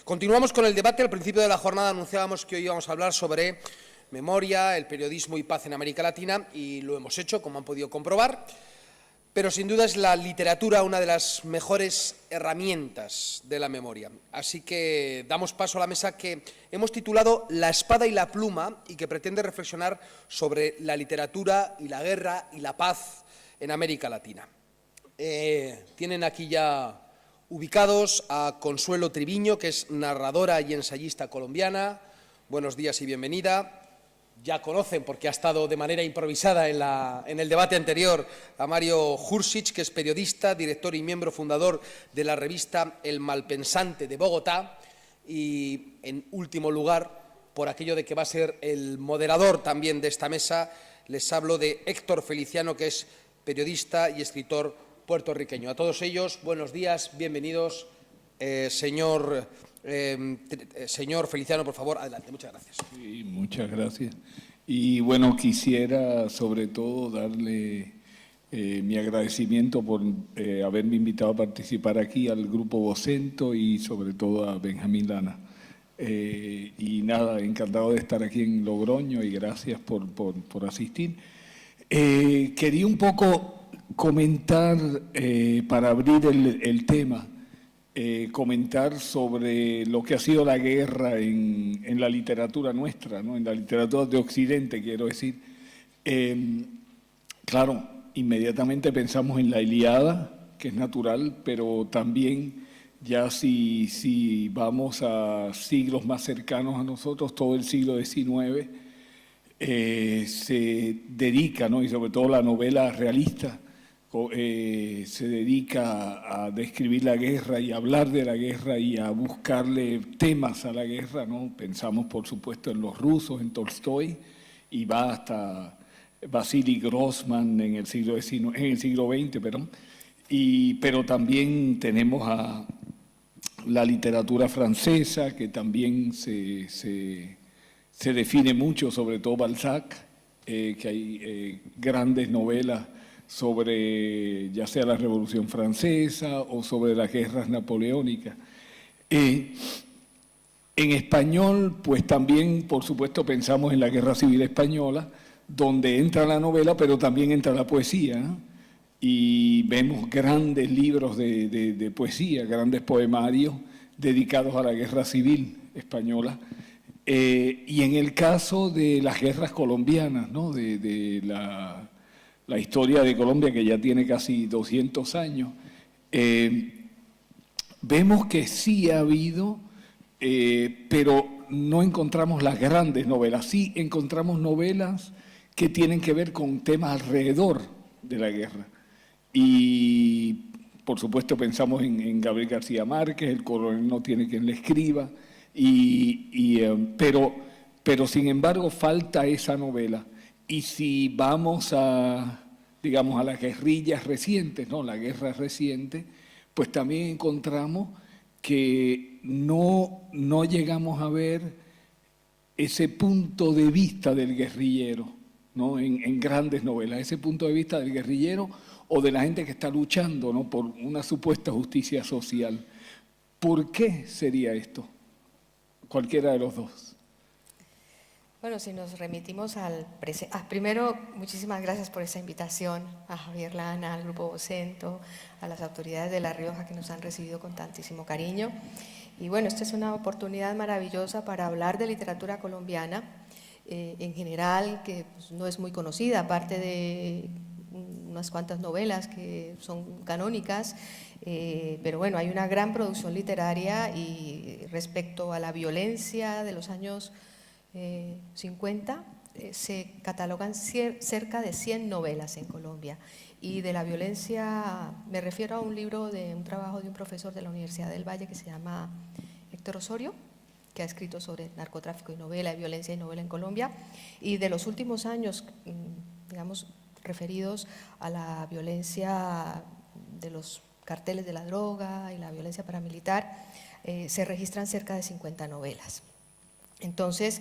Continuamos con el debate. Al principio de la jornada anunciábamos que hoy íbamos a hablar sobre memoria, el periodismo y paz en América Latina, y lo hemos hecho, como han podido comprobar. Pero sin duda es la literatura una de las mejores herramientas de la memoria. Así que damos paso a la mesa que hemos titulado La espada y la pluma y que pretende reflexionar sobre la literatura y la guerra y la paz en América Latina. Tienen aquí ya ubicados a Consuelo Triviño, que es narradora y ensayista colombiana. Buenos días y bienvenida. Ya conocen, porque ha estado de manera improvisada en el debate anterior, a Mario Jursic, que es periodista, director y miembro fundador de la revista El Malpensante de Bogotá. Y, en último lugar, por aquello de que va a ser el moderador también de esta mesa, les hablo de Héctor Feliciano, que es periodista y escritor puertorriqueño. A todos ellos, buenos días, bienvenidos. Señor Feliciano, por favor, adelante. Muchas gracias. Sí, muchas gracias. Y bueno, quisiera sobre todo darle mi agradecimiento por haberme invitado a participar aquí al Grupo Vocento y sobre todo a Benjamín Lana. Y nada, encantado de estar aquí en Logroño y gracias por asistir. Quería un poco comentar, para abrir el tema, comentar sobre lo que ha sido la guerra en la literatura nuestra, ¿no? En la literatura de Occidente, quiero decir. Claro, inmediatamente pensamos en la Ilíada, que es natural, pero también ya si vamos a siglos más cercanos a nosotros, todo el siglo XIX se dedica, ¿no? Y sobre todo la novela realista, se dedica a describir la guerra y a hablar de la guerra y a buscarle temas a la guerra, ¿no? Pensamos, por supuesto, en los rusos, en Tolstoy, y va hasta Vasily Grossman en el siglo XX, perdón. Pero también tenemos a la literatura francesa, que también se define mucho, sobre todo Balzac, que hay grandes novelas sobre ya sea la Revolución Francesa o sobre las guerras napoleónicas. En español, pues también, por supuesto, pensamos en la Guerra Civil Española, donde entra la novela, pero también entra la poesía, ¿no? Y vemos grandes libros de poesía, grandes poemarios dedicados a la Guerra Civil Española. Y en el caso de las guerras colombianas, ¿no? de la historia de Colombia, que ya tiene casi 200 años, vemos que sí ha habido, pero no encontramos las grandes novelas. Sí encontramos novelas que tienen que ver con temas alrededor de la guerra. Y, por supuesto, pensamos en Gabriel García Márquez, El coronel no tiene quien le escriba, pero sin embargo falta esa novela. Y si vamos digamos, a las guerrillas recientes, ¿no? La guerra reciente, pues también encontramos que no llegamos a ver ese punto de vista del guerrillero, ¿no? En grandes novelas, ese punto de vista del guerrillero o de la gente que está luchando, ¿no? Por una supuesta justicia social. ¿Por qué sería esto? Cualquiera de los dos. Bueno, si nos remitimos al presente, primero, muchísimas gracias por esa invitación a Javier Lana, al Grupo Vocento, a las autoridades de La Rioja que nos han recibido con tantísimo cariño. Y bueno, esta es una oportunidad maravillosa para hablar de literatura colombiana en general, que pues, no es muy conocida, aparte de unas cuantas novelas que son canónicas, pero bueno, hay una gran producción literaria y respecto a la violencia de los años 50, se catalogan cerca de 100 novelas en Colombia. Y de la violencia, me refiero a un libro de un trabajo de un profesor de la Universidad del Valle que se llama Héctor Osorio, que ha escrito sobre narcotráfico y novela, violencia y novela en Colombia. Y de los últimos años, digamos, referidos a la violencia de los carteles de la droga y la violencia paramilitar, se registran cerca de 50 novelas. Entonces,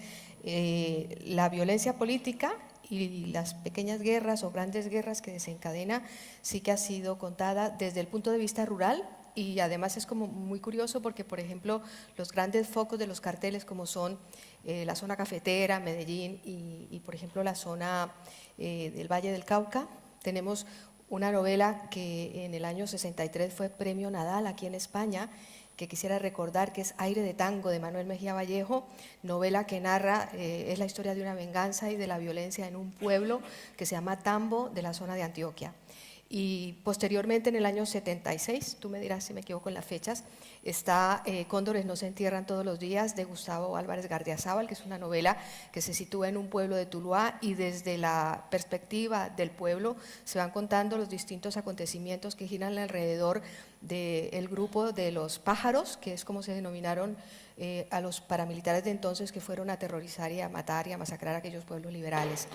la violencia política y las pequeñas guerras o grandes guerras que desencadena sí que ha sido contada desde el punto de vista rural y además es como muy curioso porque, por ejemplo, los grandes focos de los carteles como son la zona cafetera, Medellín y por ejemplo, la zona del Valle del Cauca, tenemos una novela que en el año 63 fue Premio Nadal aquí en España, que quisiera recordar, que es Aire de Tango, de Manuel Mejía Vallejo, novela que narra, es la historia de una venganza y de la violencia en un pueblo que se llama Tambo, de la zona de Antioquia. Y posteriormente, en el año 76, tú me dirás si me equivoco en las fechas, está Cóndores no se entierran todos los días, de Gustavo Álvarez Gardiazabal, que es una novela que se sitúa en un pueblo de Tuluá y desde la perspectiva del pueblo se van contando los distintos acontecimientos que giran alrededor del grupo de los pájaros, que es como se denominaron a los paramilitares de entonces, que fueron a aterrorizar y a matar y a masacrar a aquellos pueblos liberales.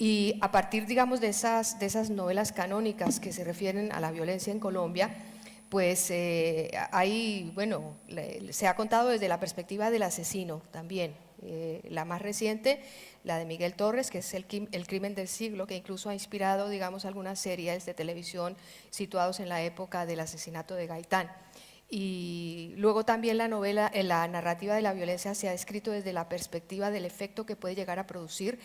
Y a partir, digamos, de esas novelas canónicas que se refieren a la violencia en Colombia, pues ahí, bueno, se ha contado desde la perspectiva del asesino también. La más reciente, la de Miguel Torres, que es el crimen del siglo, que incluso ha inspirado, digamos, algunas series de televisión situados en la época del asesinato de Gaitán. Y luego también la novela, la narrativa de la violencia se ha escrito desde la perspectiva del efecto que puede llegar a producir,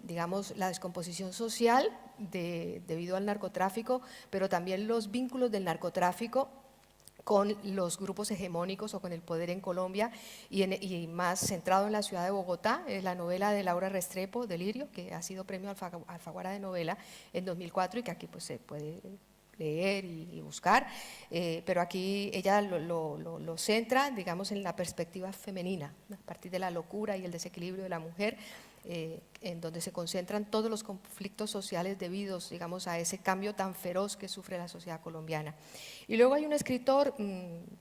digamos, la descomposición social debido al narcotráfico, pero también los vínculos del narcotráfico con los grupos hegemónicos o con el poder en Colombia y más centrado en la ciudad de Bogotá, la novela de Laura Restrepo, Delirio, que ha sido premio Alfaguara de novela en 2004 y que aquí pues se puede leer y buscar, pero aquí ella lo centra, digamos, en la perspectiva femenina, a partir de la locura y el desequilibrio de la mujer, en donde se concentran todos los conflictos sociales debidos, digamos, a ese cambio tan feroz que sufre la sociedad colombiana. Y luego hay un escritor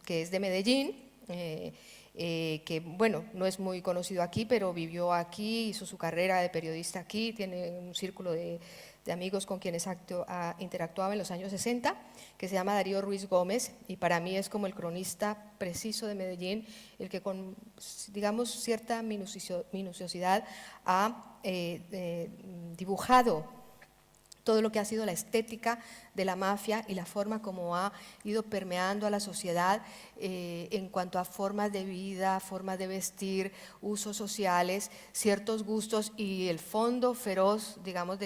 que es de Medellín, que bueno, no es muy conocido aquí, pero vivió aquí, hizo su carrera de periodista aquí, tiene un círculo de amigos con quienes interactuaba en los años 60, que se llama Darío Ruiz Gómez, y para mí es como el cronista preciso de Medellín, el que con, digamos, cierta minuciosidad ha dibujado todo lo que ha sido la estética de la mafia y la forma como ha ido permeando a la sociedad en cuanto a formas de vida, formas de vestir, usos sociales, ciertos gustos y el fondo feroz, digamos,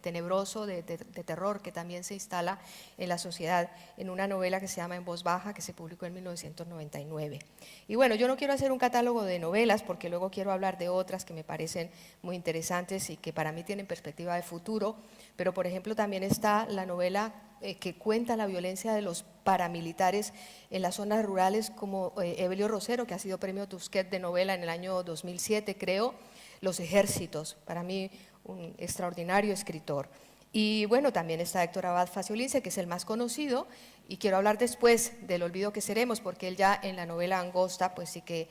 tenebroso, de terror que también se instala en la sociedad en una novela que se llama En voz baja, que se publicó en 1999. Y bueno, yo no quiero hacer un catálogo de novelas porque luego quiero hablar de otras que me parecen muy interesantes y que para mí tienen perspectiva de futuro, pero por ejemplo también está la novela que cuenta la violencia de los paramilitares en las zonas rurales, como Evelio Rosero, que ha sido premio Tusquets de novela en el año 2007, creo, Los Ejércitos, para mí un extraordinario escritor. Y bueno, también está Héctor Abad Faciolince, que es el más conocido, y quiero hablar después del Olvido que seremos, porque él ya en la novela Angosta, pues sí que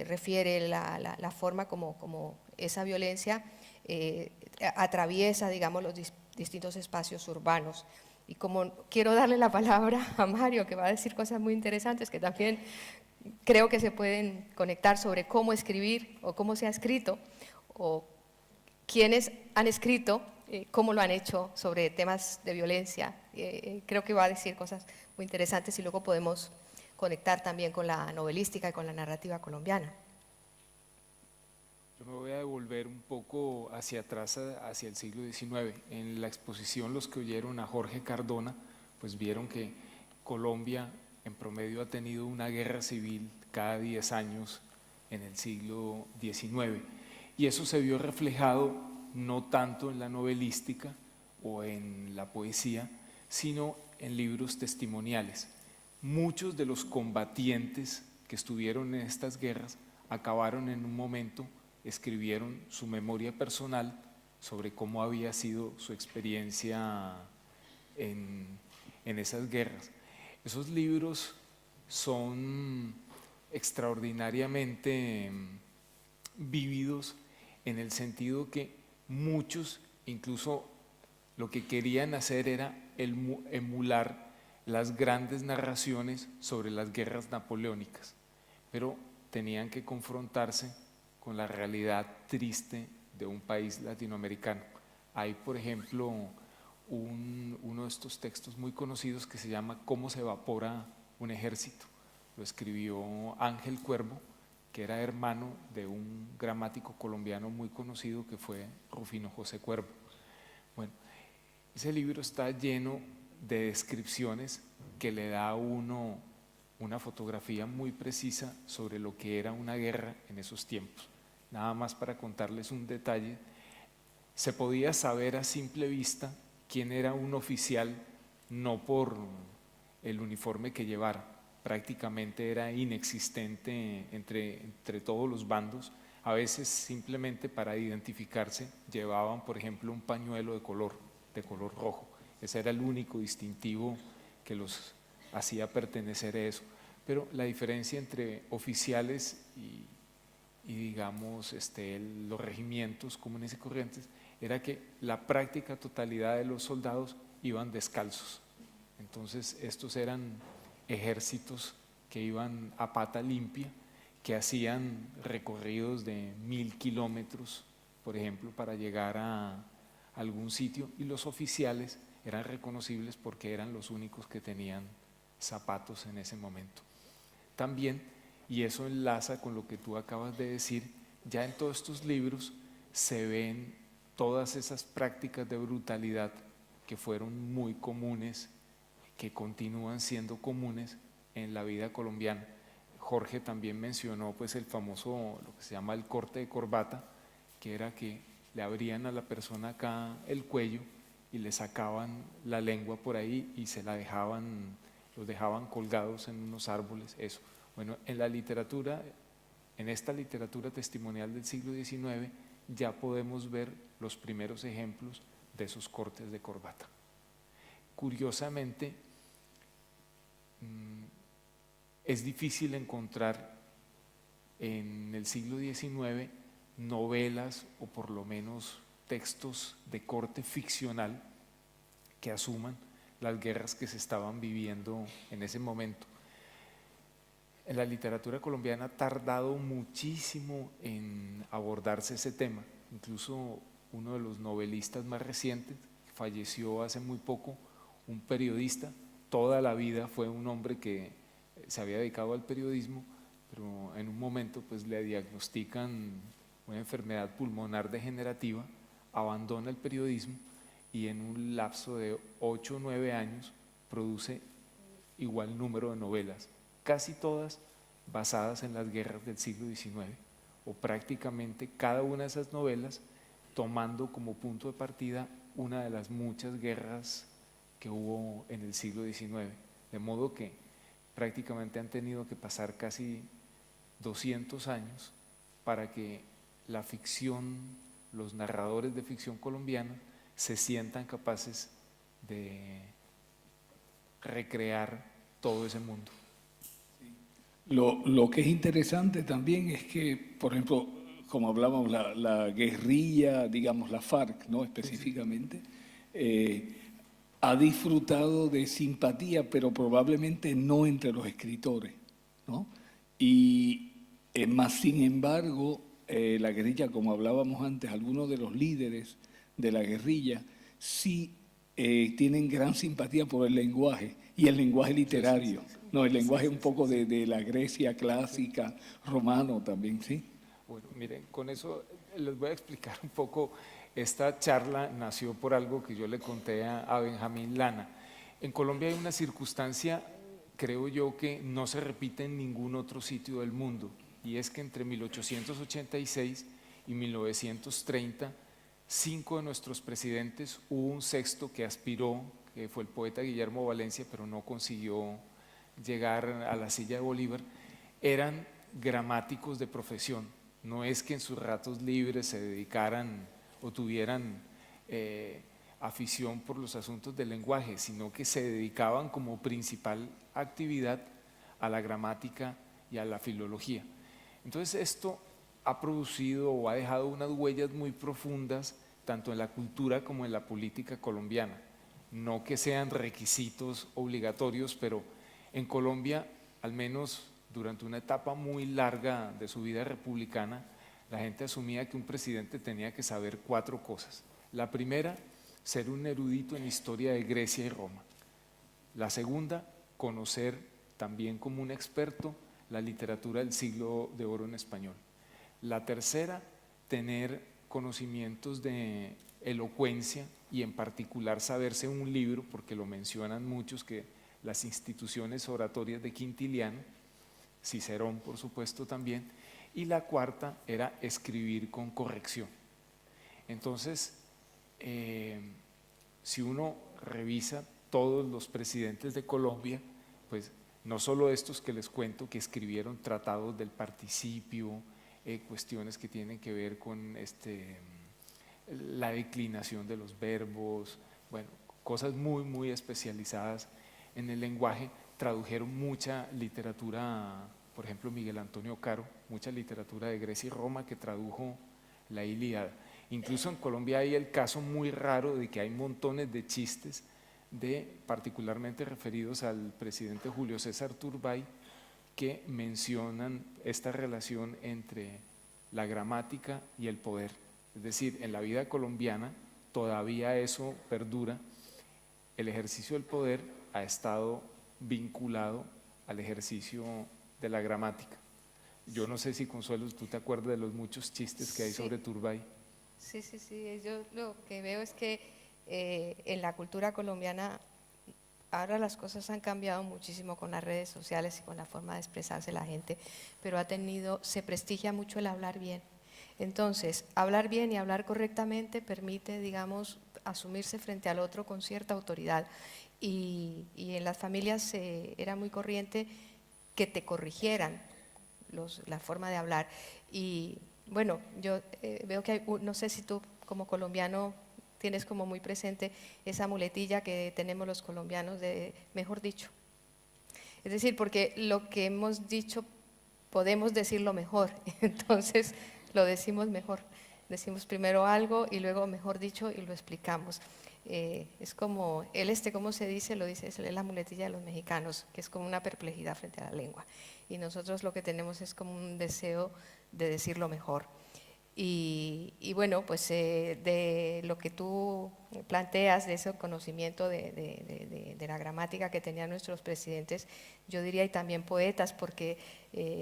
refiere la forma como esa violencia atraviesa, digamos, los distintos espacios urbanos. Y como quiero darle la palabra a Mario, que va a decir cosas muy interesantes que también creo que se pueden conectar sobre cómo escribir o cómo se ha escrito, o quiénes han escrito, cómo lo han hecho sobre temas de violencia. Creo que va a decir cosas muy interesantes y luego podemos conectar también con la novelística y con la narrativa colombiana. Yo me voy a devolver un poco hacia atrás, hacia el siglo XIX. En la exposición, los que oyeron a Jorge Cardona, pues vieron que Colombia en promedio ha tenido una guerra civil cada 10 años en el siglo XIX. Y eso se vio reflejado no tanto en la novelística o en la poesía, sino en libros testimoniales. Muchos de los combatientes que estuvieron en estas guerras acabaron en un momento, escribieron su memoria personal sobre cómo había sido su experiencia en esas guerras. Esos libros son extraordinariamente vívidos en el sentido que muchos incluso lo que querían hacer era emular las grandes narraciones sobre las guerras napoleónicas, pero tenían que confrontarse con la realidad triste de un país latinoamericano. Hay, por ejemplo, uno de estos textos muy conocidos que se llama ¿Cómo se evapora un ejército? Lo escribió Ángel Cuervo, que era hermano de un gramático colombiano muy conocido que fue Rufino José Cuervo. Bueno, ese libro está lleno de descripciones que le da a uno una fotografía muy precisa sobre lo que era una guerra en esos tiempos. Nada más para contarles un detalle, se podía saber a simple vista quién era un oficial, no por el uniforme que llevara, prácticamente era inexistente entre todos los bandos. A veces simplemente para identificarse llevaban, por ejemplo, un pañuelo de color rojo. Ese era el único distintivo que los hacía pertenecer a eso. Pero la diferencia entre oficiales y digamos los regimientos comunes y corrientes era que la práctica totalidad de los soldados iban descalzos. Entonces estos eran ejércitos que iban a pata limpia, que hacían recorridos de 1000 kilómetros, por ejemplo, para llegar a algún sitio, y los oficiales eran reconocibles porque eran los únicos que tenían zapatos en ese momento. También, y eso enlaza con lo que tú acabas de decir, ya en todos estos libros se ven todas esas prácticas de brutalidad que fueron muy comunes, que continúan siendo comunes en la vida colombiana. Jorge también mencionó pues el famoso, lo que se llama el corte de corbata, que era que le abrían a la persona acá el cuello y le sacaban la lengua por ahí y se la dejaban, los dejaban colgados en unos árboles, eso. Bueno, en la literatura, en esta literatura testimonial del siglo XIX, ya podemos ver los primeros ejemplos de esos cortes de corbata. Curiosamente, es difícil encontrar en el siglo XIX novelas o por lo menos textos de corte ficcional que asuman las guerras que se estaban viviendo en ese momento. En la literatura colombiana ha tardado muchísimo en abordarse ese tema. Incluso uno de los novelistas más recientes, falleció hace muy poco, un periodista, toda la vida fue un hombre que se había dedicado al periodismo, pero en un momento pues le diagnostican una enfermedad pulmonar degenerativa, abandona el periodismo y en un lapso de 8 o 9 años produce igual número de novelas, casi todas basadas en las guerras del siglo XIX, o prácticamente cada una de esas novelas tomando como punto de partida una de las muchas guerras que hubo en el siglo XIX, de modo que prácticamente han tenido que pasar casi 200 años para que la ficción, los narradores de ficción colombiana se sientan capaces de recrear todo ese mundo. Lo que es interesante también es que, por ejemplo, como hablábamos, la guerrilla, digamos la FARC, ¿no? Específicamente, ha disfrutado de simpatía, pero probablemente no entre los escritores, ¿no? Y más sin embargo, la guerrilla, como hablábamos antes, algunos de los líderes de la guerrilla sí tienen gran simpatía por el lenguaje y el lenguaje literario, no, el lenguaje un poco de la Grecia clásica, romano también, ¿sí? Bueno, miren, con eso les voy a explicar un poco. Esta charla nació por algo que yo le conté a Benjamín Lana. En Colombia hay una circunstancia, creo yo, que no se repite en ningún otro sitio del mundo, y es que entre 1886 y 1930, 5 de nuestros presidentes, hubo un sexto que aspiró, que fue el poeta Guillermo Valencia, pero no consiguió llegar a la silla de Bolívar, eran gramáticos de profesión. No es que en sus ratos libres se dedicaran o tuvieran afición por los asuntos del lenguaje, sino que se dedicaban como principal actividad a la gramática y a la filología. Entonces esto ha producido o ha dejado unas huellas muy profundas tanto en la cultura como en la política colombiana. No que sean requisitos obligatorios, pero en Colombia, al menos durante una etapa muy larga de su vida republicana, la gente asumía que un presidente tenía que saber 4 cosas. La primera ser un erudito en historia de Grecia y Roma. La segunda, conocer también como un experto la literatura del siglo de oro en español. La tercera, tener conocimientos de elocuencia y en particular saberse un libro, porque lo mencionan muchos, que las instituciones oratorias de Quintiliano, Cicerón por supuesto también, y la cuarta era escribir con corrección. Entonces, si uno revisa todos los presidentes de Colombia, pues no solo estos que les cuento que escribieron tratados del participio, cuestiones que tienen que ver con la declinación de los verbos, bueno, cosas muy especializadas en el lenguaje, tradujeron mucha literatura, por ejemplo Miguel Antonio Caro, mucha literatura de Grecia y Roma que tradujo la Ilíada. Incluso en Colombia hay el caso muy raro de que hay montones de chistes particularmente referidos al presidente Julio César Turbay, que mencionan esta relación entre la gramática y el poder. Es decir, en la vida colombiana todavía eso perdura. El ejercicio del poder ha estado vinculado al ejercicio de la gramática. Yo no sé si, Consuelo, tú te acuerdas de los muchos chistes que hay sobre Turbay. Sí, yo lo que veo es que en la cultura colombiana ahora las cosas han cambiado muchísimo con las redes sociales y con la forma de expresarse la gente, pero se prestigia mucho el hablar bien. Entonces, hablar bien y hablar correctamente permite, digamos, asumirse frente al otro con cierta autoridad. Y en las familias era muy corriente que te corrigieran la forma de hablar. Y bueno, yo veo que no sé si tú como colombiano tienes como muy presente esa muletilla que tenemos los colombianos de mejor dicho. Es decir, porque lo que hemos dicho podemos decirlo mejor, entonces lo decimos mejor. Decimos primero algo y luego mejor dicho y lo explicamos. Es como, ¿cómo se dice? Lo dice, es la muletilla de los mexicanos, que es como una perplejidad frente a la lengua. Y nosotros lo que tenemos es como un deseo de decirlo mejor. Y bueno, pues de lo que tú planteas, de ese conocimiento de la gramática que tenían nuestros presidentes, yo diría y también poetas, porque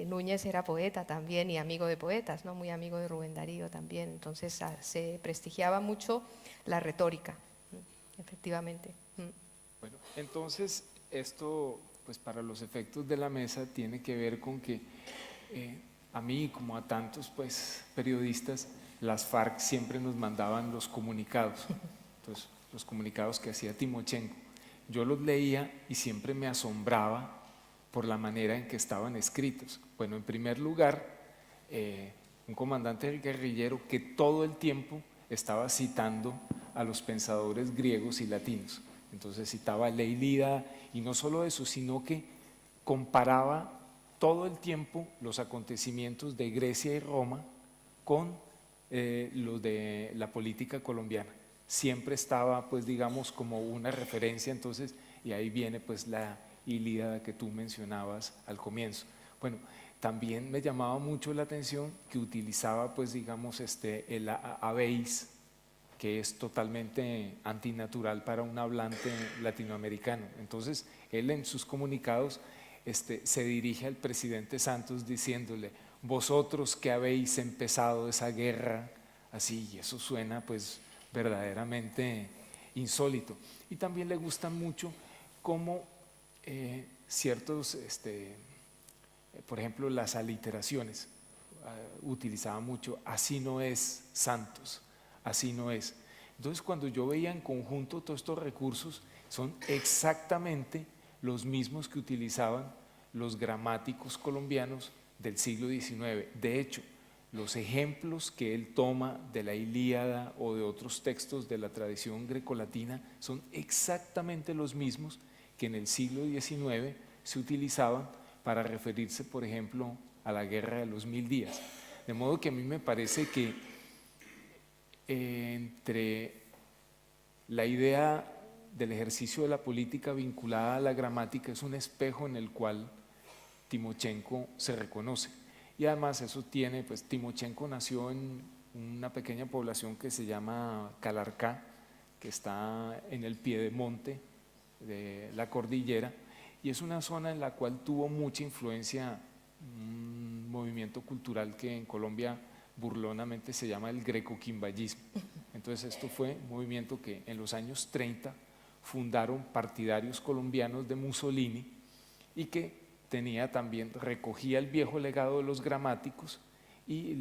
Núñez era poeta también y amigo de poetas, ¿no? Muy amigo de Rubén Darío también, entonces se prestigiaba mucho la retórica, efectivamente. Bueno, entonces esto, pues para los efectos de la mesa, tiene que ver con que a mí, como a tantos pues periodistas, las FARC siempre nos mandaban los comunicados, entonces los comunicados que hacía Timochenko. Yo los leía y siempre me asombraba por la manera en que estaban escritos. Bueno, en primer lugar, un comandante guerrillero que todo el tiempo estaba citando a los pensadores griegos y latinos. Entonces citaba la Ilíada y no solo eso, sino que comparaba todo el tiempo los acontecimientos de Grecia y Roma con los de la política colombiana. Siempre estaba, pues digamos, como una referencia, entonces, y ahí viene pues la Ilíada que tú mencionabas al comienzo. Bueno, también me llamaba mucho la atención que utilizaba, pues digamos, el habéis, que es totalmente antinatural para un hablante latinoamericano. Entonces, él en sus comunicados se dirige al presidente Santos diciéndole: vosotros que habéis empezado esa guerra, así, y eso suena pues verdaderamente insólito. Y también le gusta mucho cómo ciertos, por ejemplo, las aliteraciones, utilizaba mucho, así no es Santos, así no es. Entonces, cuando yo veía en conjunto todos estos recursos, son exactamente los mismos que utilizaban los gramáticos colombianos del siglo XIX. De hecho, los ejemplos que él toma de la Ilíada o de otros textos de la tradición grecolatina son exactamente los mismos que en el siglo XIX se utilizaban para referirse, por ejemplo, a la Guerra de los 1000 días. De modo que a mí me parece que entre la idea del ejercicio de la política vinculada a la gramática es un espejo en el cual Timochenko se reconoce. Y además eso tiene, pues Timochenko nació en una pequeña población que se llama Calarcá, que está en el piedemonte de la cordillera, y es una zona en la cual tuvo mucha influencia un movimiento cultural que en Colombia burlonamente se llama el greco-quimbayismo. Entonces esto fue un movimiento que en los años 30 fundaron partidarios colombianos de Mussolini y que tenía también, recogía el viejo legado de los gramáticos y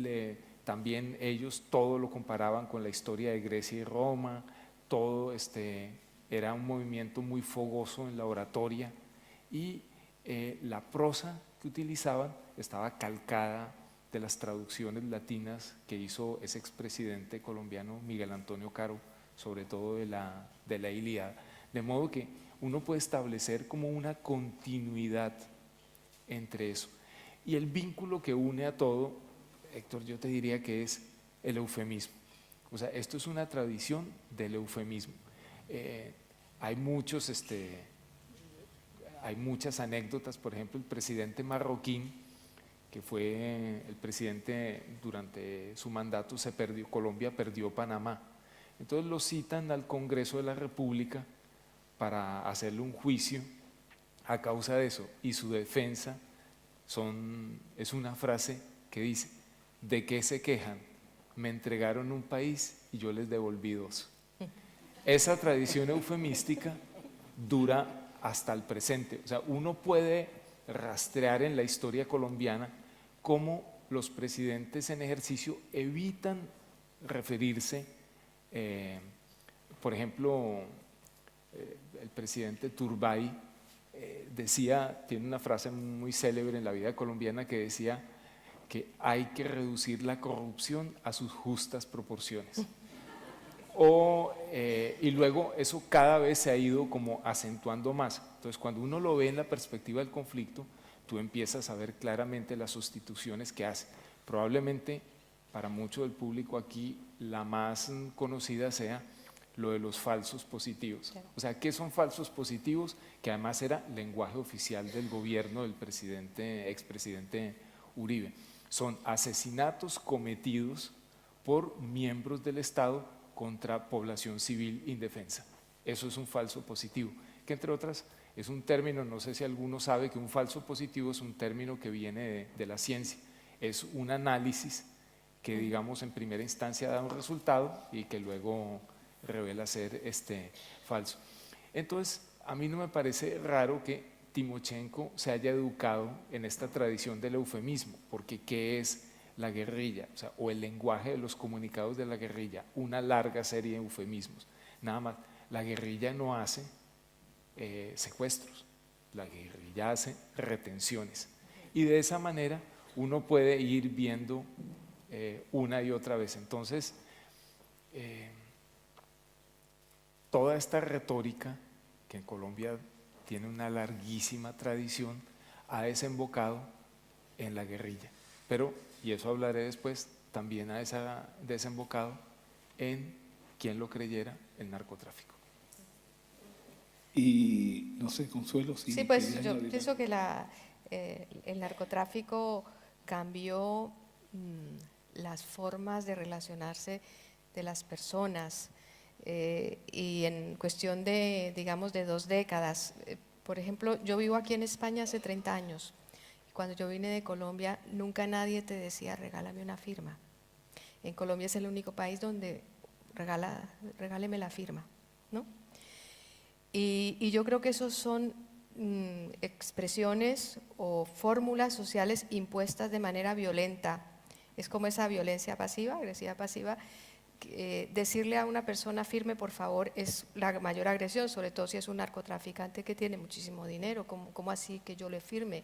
también ellos todo lo comparaban con la historia de Grecia y Roma, todo era un movimiento muy fogoso en la oratoria y la prosa que utilizaban estaba calcada de las traducciones latinas que hizo ese expresidente colombiano Miguel Antonio Caro, sobre todo de la Ilíada. De modo que uno puede establecer como una continuidad entre eso. Y el vínculo que une a todo, Héctor, yo te diría que es el eufemismo. O sea, esto es una tradición del eufemismo. Hay muchas anécdotas, por ejemplo, el presidente marroquín, que fue el presidente durante su mandato, Colombia perdió Panamá. Entonces lo citan al Congreso de la República para hacerle un juicio a causa de eso, y su defensa es una frase que dice: ¿de qué se quejan? Me entregaron un país y yo les devolví 2. Esa tradición eufemística dura hasta el presente. O sea, uno puede rastrear en la historia colombiana cómo los presidentes en ejercicio evitan referirse, por ejemplo, el presidente Turbay tiene una frase muy célebre en la vida colombiana que decía que hay que reducir la corrupción a sus justas proporciones. Y luego eso cada vez se ha ido como acentuando más. Entonces, cuando uno lo ve en la perspectiva del conflicto, tú empiezas a ver claramente las sustituciones que hace. Probablemente para mucho del público aquí la más conocida sea lo de los falsos positivos. Claro. O sea, ¿qué son falsos positivos? Que además era lenguaje oficial del gobierno del expresidente Uribe. Son asesinatos cometidos por miembros del Estado contra población civil indefensa. Eso es un falso positivo, que entre otras es un término, no sé si alguno sabe que un falso positivo es un término que viene de la ciencia, es un análisis que digamos en primera instancia da un resultado y que luego revela ser falso. Entonces, a mí no me parece raro que Timochenko se haya educado en esta tradición del eufemismo, porque ¿qué es la guerrilla? O sea, o el lenguaje de los comunicados de la guerrilla, una larga serie de eufemismos. Nada más, la guerrilla no hace secuestros, la guerrilla hace retenciones. Y de esa manera uno puede ir viendo una y otra vez. Entonces, toda esta retórica, que en Colombia tiene una larguísima tradición, ha desembocado en la guerrilla. Pero, y eso hablaré después, también ha desembocado en, quien lo creyera, el narcotráfico. Y no sé, Consuelo, si sí, pues yo pienso que el narcotráfico cambió las formas de relacionarse de las personas y en cuestión de, digamos, de 2 décadas. Por ejemplo, yo vivo aquí en España hace 30 años. Cuando yo vine de Colombia, nunca nadie te decía regálame una firma. En Colombia es el único país donde regáleme la firma, ¿no? Y yo creo que esos son expresiones o fórmulas sociales impuestas de manera violenta. Es como esa violencia pasiva, agresiva pasiva. Decirle a una persona firme por favor es la mayor agresión, sobre todo si es un narcotraficante que tiene muchísimo dinero. ¿Cómo así que yo le firme?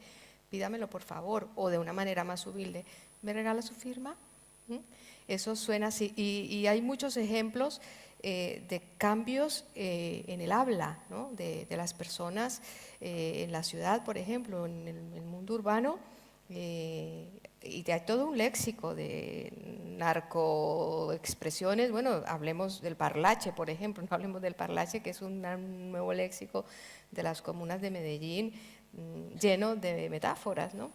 Pídamelo por favor, o de una manera más humilde, ¿me regala su firma? Eso suena así, y hay muchos ejemplos de cambios en el habla, ¿no? de las personas en la ciudad, por ejemplo, en el mundo urbano, y hay todo un léxico de narcoexpresiones. Bueno, hablemos del parlache, por ejemplo, no hablemos del parlache, que es un nuevo léxico de las comunas de Medellín, lleno de metáforas, ¿no?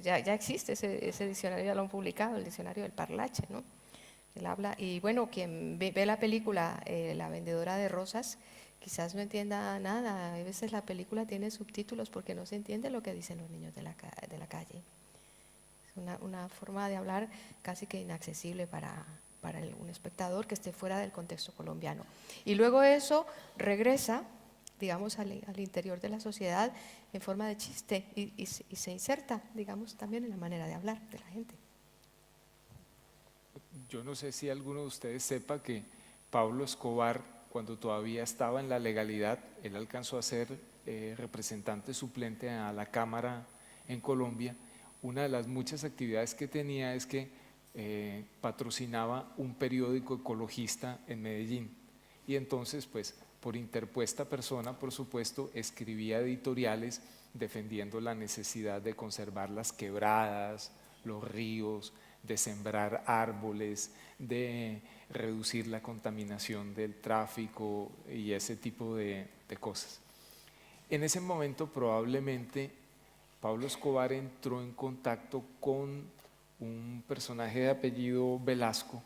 Ya existe ese diccionario, ya lo han publicado, el diccionario del parlache, ¿no? Él habla, y bueno, quien ve la película La vendedora de rosas, quizás no entienda nada. A veces la película tiene subtítulos porque no se entiende lo que dicen los niños de la calle. Es una forma de hablar casi que inaccesible para un espectador que esté fuera del contexto colombiano. Y luego eso regresa, digamos, al interior de la sociedad en forma de chiste y se inserta, digamos, también en la manera de hablar de la gente. Yo no sé si alguno de ustedes sepa que Pablo Escobar, cuando todavía estaba en la legalidad, él alcanzó a ser representante suplente a la Cámara en Colombia. Una de las muchas actividades que tenía es que patrocinaba un periódico ecologista en Medellín. Y entonces, pues, por interpuesta persona, por supuesto, escribía editoriales defendiendo la necesidad de conservar las quebradas, los ríos, de sembrar árboles, de reducir la contaminación del tráfico y ese tipo de cosas. En ese momento probablemente Pablo Escobar entró en contacto con un personaje de apellido Velasco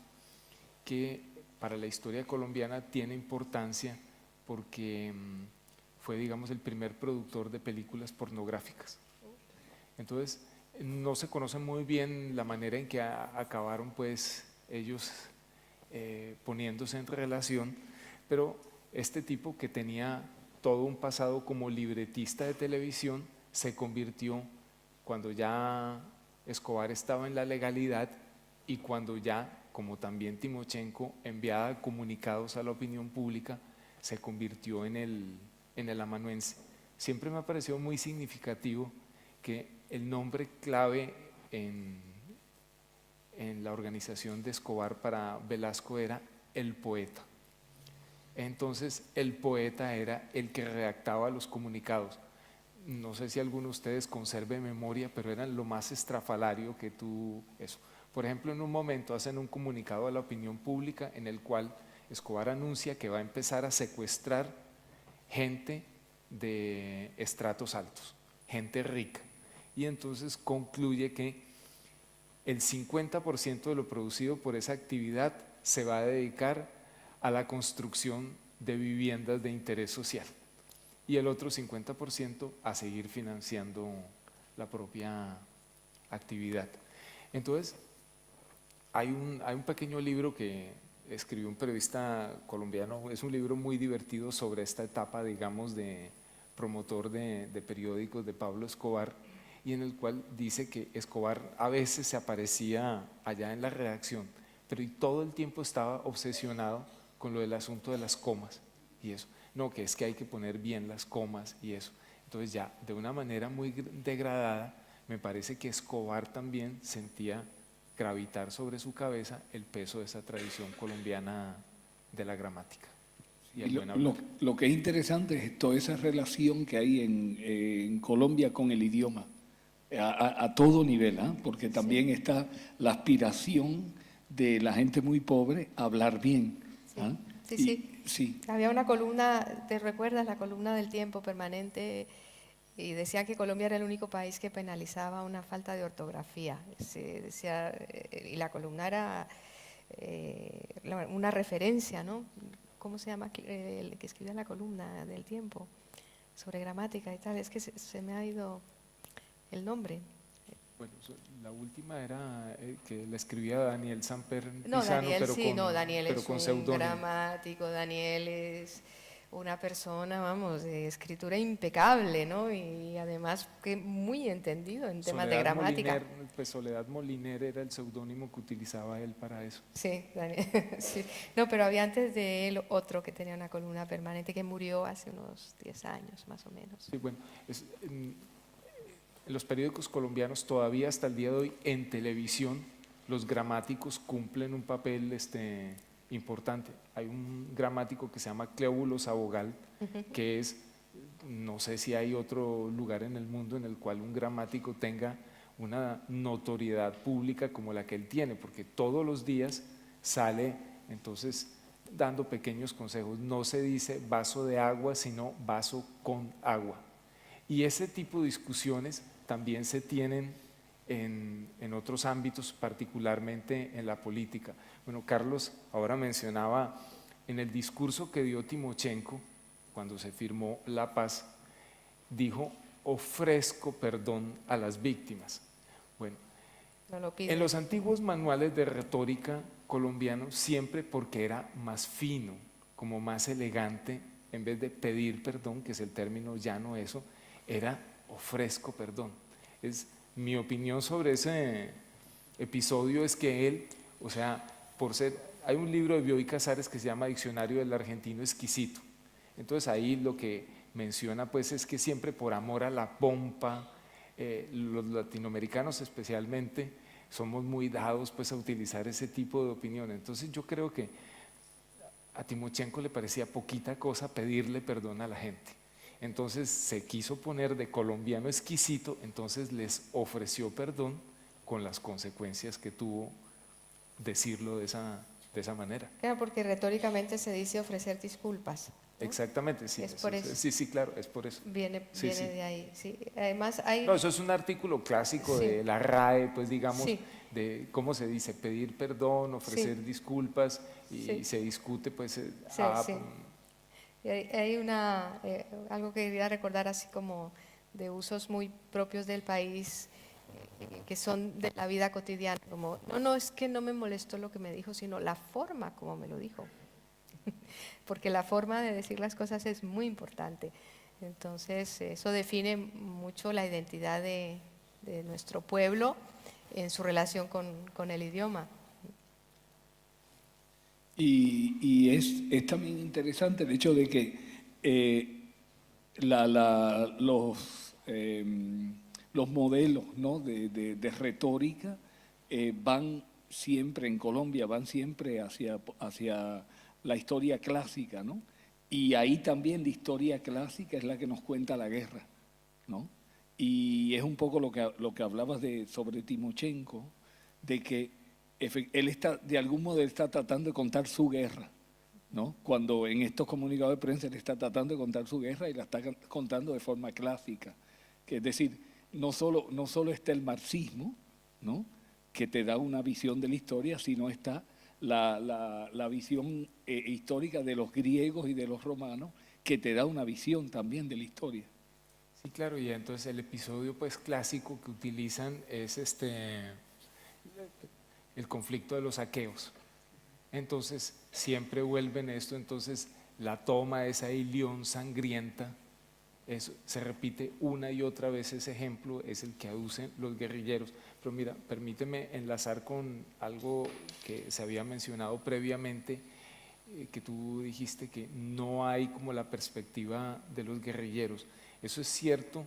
que para la historia colombiana tiene importancia porque fue, digamos, el primer productor de películas pornográficas. Entonces, no se conoce muy bien la manera en que acabaron pues ellos poniéndose en relación, pero este tipo que tenía todo un pasado como libretista de televisión se convirtió, cuando ya Escobar estaba en la legalidad y cuando ya, como también Timochenko, enviaba comunicados a la opinión pública, se convirtió en el amanuense. Siempre me ha parecido muy significativo que el nombre clave en la organización de Escobar para Velasco era el poeta. Entonces el poeta era el que redactaba los comunicados. No sé si alguno de ustedes conserve memoria, pero eran lo más estrafalario que tú eso. Por ejemplo, en un momento hacen un comunicado a la opinión pública en el cual Escobar anuncia que va a empezar a secuestrar gente de estratos altos, gente rica. Y entonces concluye que el 50% de lo producido por esa actividad se va a dedicar a la construcción de viviendas de interés social y el otro 50% a seguir financiando la propia actividad. Entonces, hay un pequeño libro que escribió un periodista colombiano, es un libro muy divertido sobre esta etapa, digamos, de promotor de periódicos de Pablo Escobar, y en el cual dice que Escobar a veces se aparecía allá en la redacción, pero todo el tiempo estaba obsesionado con lo del asunto de las comas y eso. No, que es que hay que poner bien las comas y eso. Entonces ya de una manera muy degradada, me parece que Escobar también sentía gravitar sobre su cabeza el peso de esa tradición colombiana de la gramática. Y lo que es interesante es toda esa relación que hay en Colombia con el idioma, a todo nivel, ¿eh? Porque también está la aspiración de la gente muy pobre a hablar bien. ¿Eh? Sí. Había una columna, ¿te recuerdas? La columna del Tiempo permanente, y decía que Colombia era el único país que penalizaba una falta de ortografía. Se decía, y la columna era una referencia, ¿no? ¿Cómo se llama el que escribía la columna del Tiempo sobre gramática y tal? Es que se me ha ido el nombre. Bueno, la última era que la escribía Daniel Samper Pisano, no, Daniel, pero sí, con, Daniel pero es con un seudónimo. gramático, Daniel es una persona, vamos, de escritura impecable, ¿no? Y además que muy entendido en temas de gramática. Soledad Moliner era el seudónimo que utilizaba él para eso. Sí, Daniel, sí. No, pero había antes de él otro que tenía una columna permanente que murió hace unos 10 años, más o menos. Sí, bueno, en los periódicos colombianos todavía hasta el día de hoy en televisión los gramáticos cumplen un papel importante. Hay un gramático que se llama Cléobulo Sabogal, que es, no sé si hay otro lugar en el mundo en el cual un gramático tenga una notoriedad pública como la que él tiene, porque todos los días sale entonces dando pequeños consejos. No se dice vaso de agua, sino vaso con agua. Y ese tipo de discusiones también se tienen en otros ámbitos, particularmente en la política. Bueno, Carlos ahora mencionaba en el discurso que dio Timochenko cuando se firmó la paz, dijo: ofrezco perdón a las víctimas. Bueno, No lo pide. en los antiguos manuales de retórica colombianos, siempre, porque era más fino, como más elegante, en vez de pedir perdón, que es el término llano, eso era ofrezco perdón. Mi opinión sobre ese episodio es que él, o sea, hay un libro de Bioy Casares que se llama Diccionario del Argentino Exquisito. Entonces ahí lo que menciona pues es que siempre por amor a la pompa, los latinoamericanos especialmente somos muy dados pues a utilizar ese tipo de opinión. Entonces yo creo que a Timochenko le parecía poquita cosa pedirle perdón a la gente. Entonces se quiso poner de colombiano exquisito, entonces les ofreció perdón con las consecuencias que tuvo decirlo de esa manera. Claro, porque retóricamente se dice ofrecer disculpas, ¿no? Exactamente, sí. Es por eso. Sí, claro, es por eso. Viene Sí. de ahí, sí. Además hay… No, eso es un artículo clásico Sí. de la RAE, pues digamos, Sí. de cómo se dice, pedir perdón, ofrecer Sí. disculpas, y Sí. se discute pues Sí, sí. Y hay algo que quería recordar así como de usos muy propios del país, que son de la vida cotidiana, como, no, es que no me molestó lo que me dijo, sino la forma como me lo dijo. Porque la forma de decir las cosas es muy importante. Entonces, eso define mucho la identidad de nuestro pueblo en su relación con el idioma. Y es también interesante el hecho de que los modelos, ¿no?, de retórica van siempre en Colombia, van siempre hacia la historia clásica, ¿no? Y ahí también la historia clásica es la que nos cuenta la guerra, ¿no? Y es un poco lo que hablabas sobre Timochenko, de que él de algún modo está tratando de contar su guerra, ¿no? Cuando en estos comunicados de prensa él está tratando de contar su guerra y la está contando de forma clásica, que es decir, no solo está el marxismo, ¿no?, que te da una visión de la historia, sino está la visión histórica de los griegos y de los romanos, que te da una visión también de la historia. Sí, claro, y entonces el episodio pues clásico que utilizan es el conflicto de los aqueos. Entonces siempre vuelven esto, entonces la toma de esa Ilión sangrienta, eso, se repite una y otra vez. Ese ejemplo es el que aducen los guerrilleros. Pero mira, permíteme enlazar con algo que se había mencionado previamente, que tú dijiste que no hay como la perspectiva de los guerrilleros. Eso es cierto,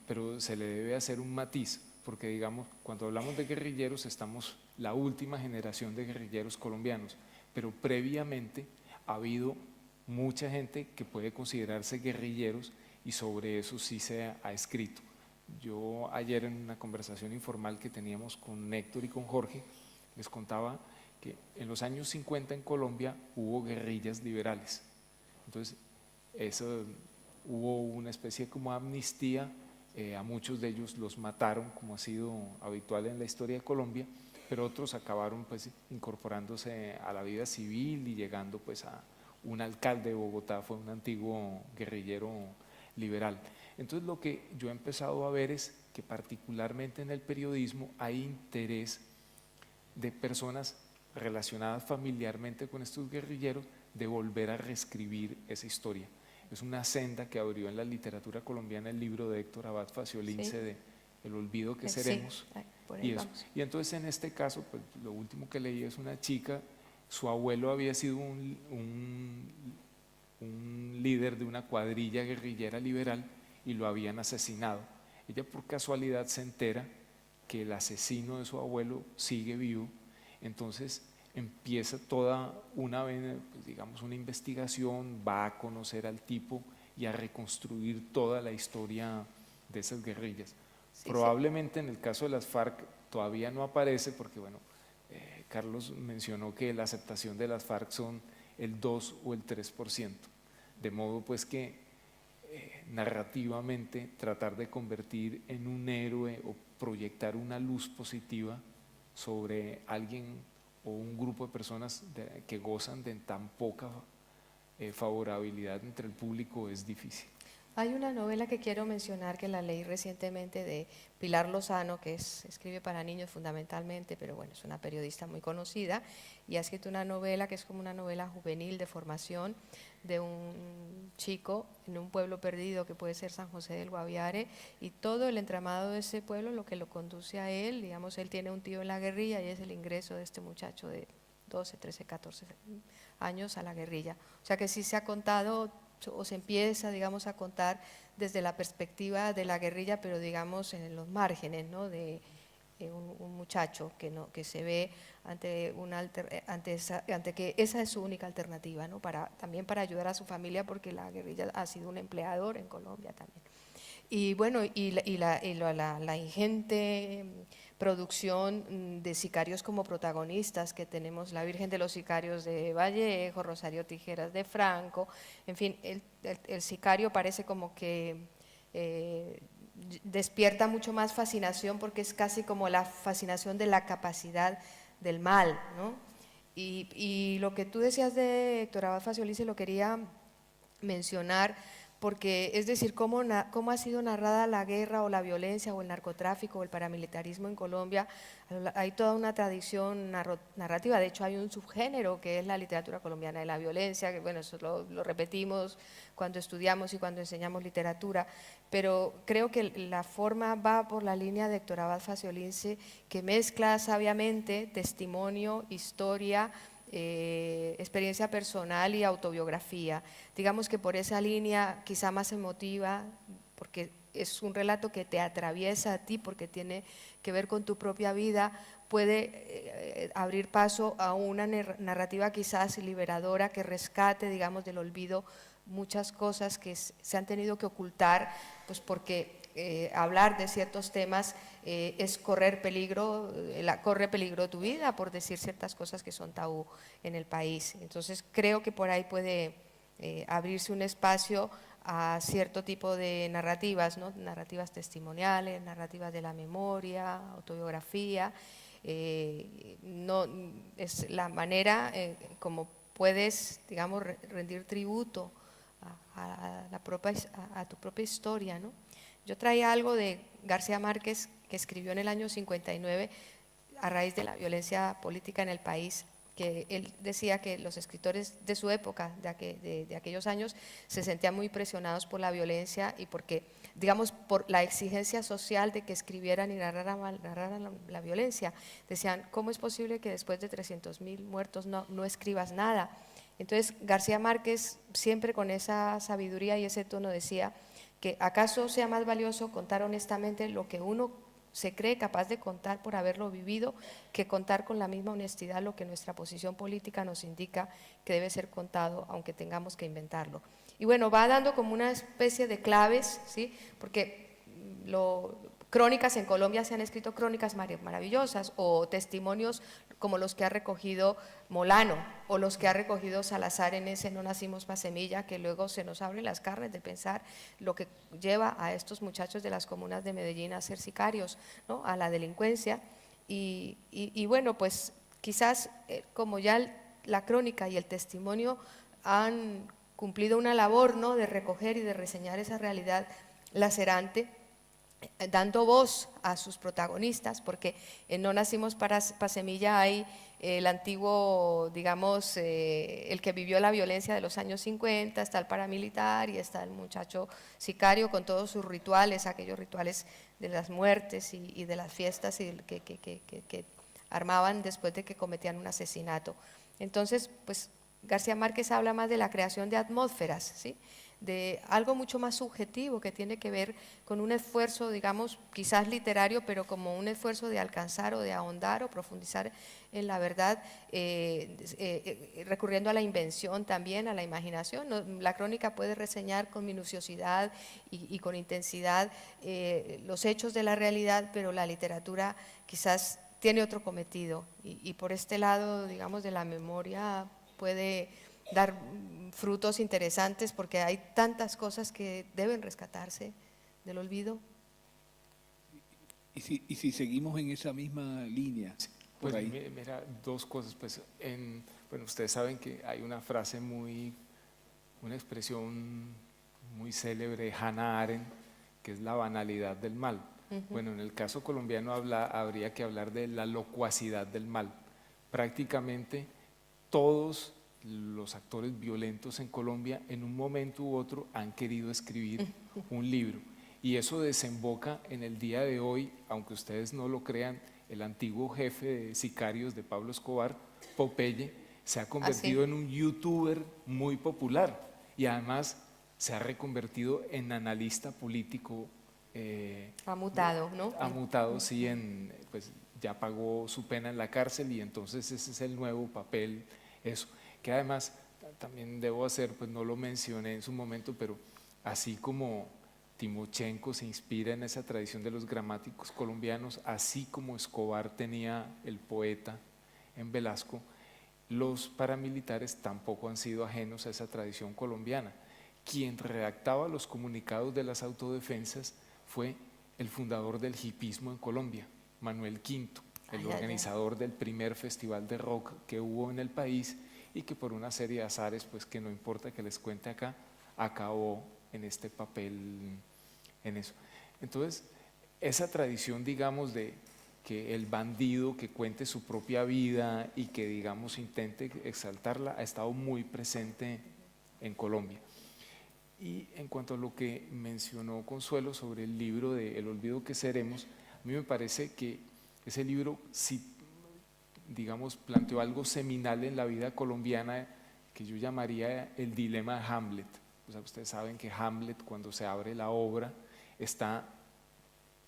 pero se le debe hacer un matiz, porque digamos, cuando hablamos de guerrilleros estamos la última generación de guerrilleros colombianos, pero previamente ha habido mucha gente que puede considerarse guerrilleros y sobre eso sí se ha escrito. Yo ayer en una conversación informal que teníamos con Héctor y con Jorge les contaba que en los años 50 en Colombia hubo guerrillas liberales. Entonces hubo una especie como amnistía, a muchos de ellos los mataron, como ha sido habitual en la historia de Colombia, pero otros acabaron pues incorporándose a la vida civil y llegando pues a un alcalde de Bogotá, fue un antiguo guerrillero liberal. Entonces lo que yo he empezado a ver es que particularmente en el periodismo hay interés de personas relacionadas familiarmente con estos guerrilleros de volver a reescribir esa historia. Es una senda que abrió en la literatura colombiana el libro de Héctor Abad Faciolince, sí, de El olvido que seremos. Sí, y entonces en este caso, pues, lo último que leí es una chica, su abuelo había sido un líder de una cuadrilla guerrillera liberal y lo habían asesinado. Ella por casualidad se entera que el asesino de su abuelo sigue vivo, entonces empieza toda una, pues, digamos, una investigación, va a conocer al tipo y a reconstruir toda la historia de esas guerrillas. Sí, probablemente sí. En el caso de las FARC todavía no aparece porque, bueno, Carlos mencionó que la aceptación de las FARC son el 2 o el 3%, de modo pues que narrativamente tratar de convertir en un héroe o proyectar una luz positiva sobre alguien o un grupo de personas que gozan de tan poca favorabilidad entre el público es difícil. Hay una novela que quiero mencionar que la leí recientemente de Pilar Lozano, que escribe para niños fundamentalmente, pero bueno, es una periodista muy conocida y ha escrito una novela que es como una novela juvenil de formación de un chico en un pueblo perdido que puede ser San José del Guaviare, y todo el entramado de ese pueblo lo que lo conduce a él, digamos, él tiene un tío en la guerrilla y es el ingreso de este muchacho de 12, 13, 14 años a la guerrilla. O sea que sí se ha contado o se empieza, digamos, a contar desde la perspectiva de la guerrilla, pero digamos en los márgenes, ¿no? de un muchacho que se ve ante que esa es su única alternativa, ¿no? También para ayudar a su familia, porque la guerrilla ha sido un empleador en Colombia también. Y bueno, la ingente producción de sicarios como protagonistas que tenemos, la Virgen de los Sicarios de Vallejo, Rosario Tijeras de Franco, en fin, el sicario parece como que despierta mucho más fascinación, porque es casi como la fascinación de la capacidad del mal, ¿no? Y lo que tú decías de Héctor Abad Facioli lo quería mencionar, porque es decir, cómo ha sido narrada la guerra o la violencia o el narcotráfico o el paramilitarismo en Colombia. Hay toda una tradición narrativa, de hecho hay un subgénero que es la literatura colombiana de la violencia, que bueno, eso lo repetimos cuando estudiamos y cuando enseñamos literatura, pero creo que la forma va por la línea de Héctor Abad Faciolince, que mezcla sabiamente testimonio, historia, experiencia personal y autobiografía. Digamos que por esa línea quizá más emotiva, porque es un relato que te atraviesa a ti, porque tiene que ver con tu propia vida, puede abrir paso a una narrativa quizás liberadora que rescate, digamos, del olvido muchas cosas que se han tenido que ocultar, pues porque hablar de ciertos temas es corre peligro tu vida por decir ciertas cosas que son tabú en el país. Entonces creo que por ahí puede abrirse un espacio a cierto tipo de narrativas, ¿no? Narrativas testimoniales, narrativas de la memoria, autobiografía. No, es la manera como puedes, digamos, rendir tributo a tu propia historia, ¿no? Yo traía algo de García Márquez, que escribió en el año 59 a raíz de la violencia política en el país, que él decía que los escritores de su época, de aquellos años, se sentían muy presionados por la violencia y porque, digamos, por la exigencia social de que escribieran y narraran la violencia. Decían, ¿cómo es posible que después de 300.000 muertos no escribas nada? Entonces García Márquez, siempre con esa sabiduría y ese tono, decía que acaso sea más valioso contar honestamente lo que uno se cree capaz de contar por haberlo vivido, que contar con la misma honestidad lo que nuestra posición política nos indica que debe ser contado, aunque tengamos que inventarlo. Y bueno, va dando como una especie de claves, ¿sí? Porque crónicas en Colombia se han escrito crónicas maravillosas o testimonios como los que ha recogido Molano o los que ha recogido Salazar en ese No nacimos pa' semilla, que luego se nos abren las carnes de pensar lo que lleva a estos muchachos de las comunas de Medellín a ser sicarios, ¿no? A la delincuencia. Y bueno, pues quizás como ya la crónica y el testimonio han cumplido una labor, ¿no? De recoger y de reseñar esa realidad lacerante, dando voz a sus protagonistas, porque en No nacimos pa' semilla hay el antiguo, digamos, el que vivió la violencia de los años 50, está el paramilitar y está el muchacho sicario con todos sus rituales, aquellos rituales de las muertes y de las fiestas que armaban después de que cometían un asesinato. Entonces, pues García Márquez habla más de la creación de atmósferas, ¿sí? De algo mucho más subjetivo que tiene que ver con un esfuerzo, digamos, quizás literario, pero como un esfuerzo de alcanzar o de ahondar o profundizar en la verdad, recurriendo a la invención también, a la imaginación. La crónica puede reseñar con minuciosidad y con intensidad los hechos de la realidad, pero la literatura quizás tiene otro cometido y por este lado, digamos, de la memoria puede dar frutos interesantes, porque hay tantas cosas que deben rescatarse del olvido. Y si seguimos en esa misma línea, por Pues ahí. mira, dos cosas. Pues bueno, ustedes saben que hay una frase una expresión muy célebre de Hannah Arendt, que es la banalidad del mal. Bueno, en el caso colombiano habría que hablar de la locuacidad del mal. Prácticamente todos los actores violentos en Colombia en un momento u otro han querido escribir un libro. Y eso desemboca en el día de hoy, aunque ustedes no lo crean, el antiguo jefe de sicarios de Pablo Escobar, Popeye, se ha convertido en un youtuber muy popular y además se ha reconvertido en analista político. Ha mutado, ¿no? Ha mutado, sí, pues ya pagó su pena en la cárcel y entonces ese es el nuevo papel, eso. Que además también debo hacer, pues no lo mencioné en su momento, pero así como Timochenko se inspira en esa tradición de los gramáticos colombianos, así como Escobar tenía el poeta en Velasco, los paramilitares tampoco han sido ajenos a esa tradición colombiana. Quien redactaba los comunicados de las autodefensas fue el fundador del hipismo en Colombia, Manuel Quinto, el organizador del primer festival de rock que hubo en el país y que por una serie de azares, pues que no importa que les cuente acá, acabó en este papel, en eso. Entonces, esa tradición, digamos, de que el bandido que cuente su propia vida y que, digamos, intente exaltarla, ha estado muy presente en Colombia. Y en cuanto a lo que mencionó Consuelo sobre el libro de El olvido que seremos, a mí me parece que ese libro sí, digamos, planteó algo seminal en la vida colombiana que yo llamaría el dilema de Hamlet. O sea, ustedes saben que Hamlet, cuando se abre la obra, está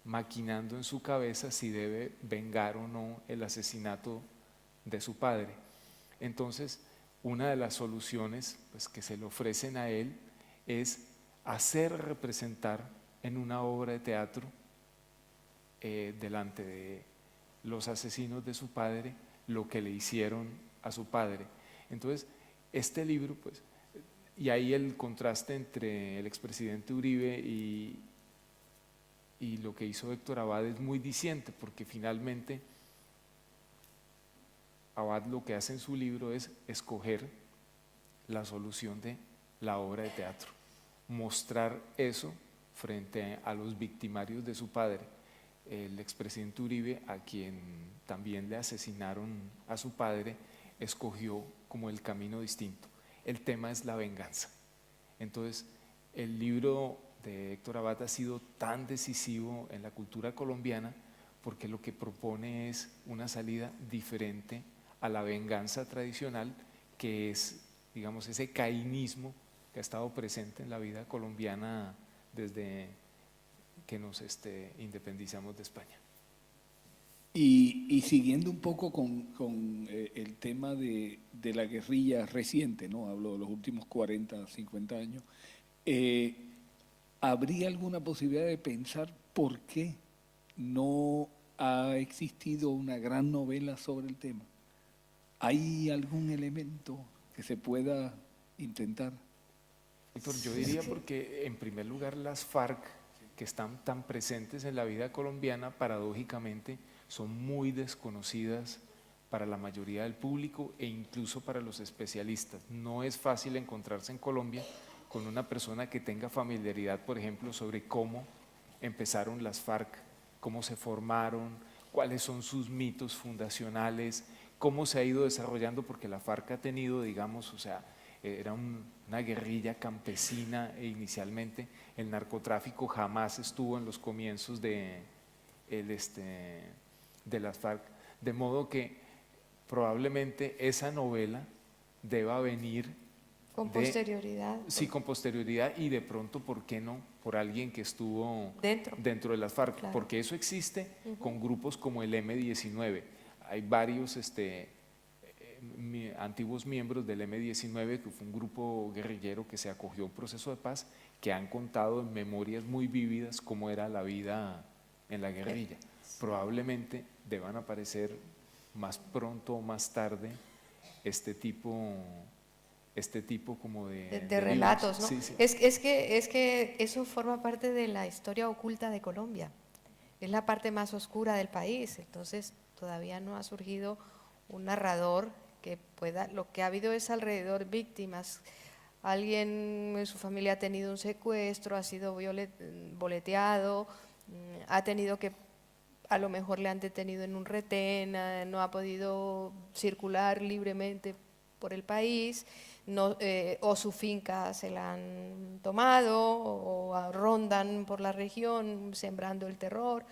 maquinando en su cabeza si debe vengar o no el asesinato de su padre. Entonces, una de las soluciones, pues, que se le ofrecen a él es hacer representar en una obra de teatro delante de los asesinos de su padre lo que le hicieron a su padre. Entonces, este libro, pues, y ahí el contraste entre el expresidente Uribe y lo que hizo Héctor Abad es muy diciente, porque finalmente Abad lo que hace en su libro es escoger la solución de la obra de teatro, mostrar eso frente a los victimarios de su padre. El expresidente Uribe, a quien también le asesinaron a su padre, escogió como el camino distinto. El tema es la venganza. Entonces, el libro de Héctor Abad ha sido tan decisivo en la cultura colombiana porque lo que propone es una salida diferente a la venganza tradicional, que es, digamos, ese caínismo que ha estado presente en la vida colombiana desde que nos independizamos de España. Y siguiendo un poco con el tema de la guerrilla reciente, ¿no? Hablo de los últimos 40, 50 años, ¿habría alguna posibilidad de pensar por qué no ha existido una gran novela sobre el tema? ¿Hay algún elemento que se pueda intentar? Víctor, yo diría porque en primer lugar las FARC, que están tan presentes en la vida colombiana, paradójicamente son muy desconocidas para la mayoría del público e incluso para los especialistas. No es fácil encontrarse en Colombia con una persona que tenga familiaridad, por ejemplo, sobre cómo empezaron las FARC, cómo se formaron, cuáles son sus mitos fundacionales, cómo se ha ido desarrollando, porque la FARC ha tenido, digamos, o sea, era una guerrilla campesina e inicialmente el narcotráfico jamás estuvo en los comienzos de las FARC, de modo que probablemente esa novela deba venir con posterioridad. Sí, con posterioridad y de pronto, ¿por qué no? Por alguien que estuvo dentro de las FARC, claro. Porque eso existe con grupos como el M-19. Hay varios antiguos miembros del M-19, que fue un grupo guerrillero que se acogió a un proceso de paz, que han contado en memorias muy vívidas cómo era la vida en la guerrilla. Probablemente deban aparecer más pronto o más tarde este tipo como de relatos, ¿no? Sí, sí. Es que eso forma parte de la historia oculta de Colombia. es la parte más oscura del país, entonces todavía no ha surgido un narrador que pueda, lo que ha habido es alrededor víctimas. Alguien en su familia ha tenido un secuestro, ha sido boleteado, ha tenido que, a lo mejor le han detenido en un retén, no ha podido circular libremente por el país, no, o su finca se la han tomado, o rondan por la región sembrando el terror,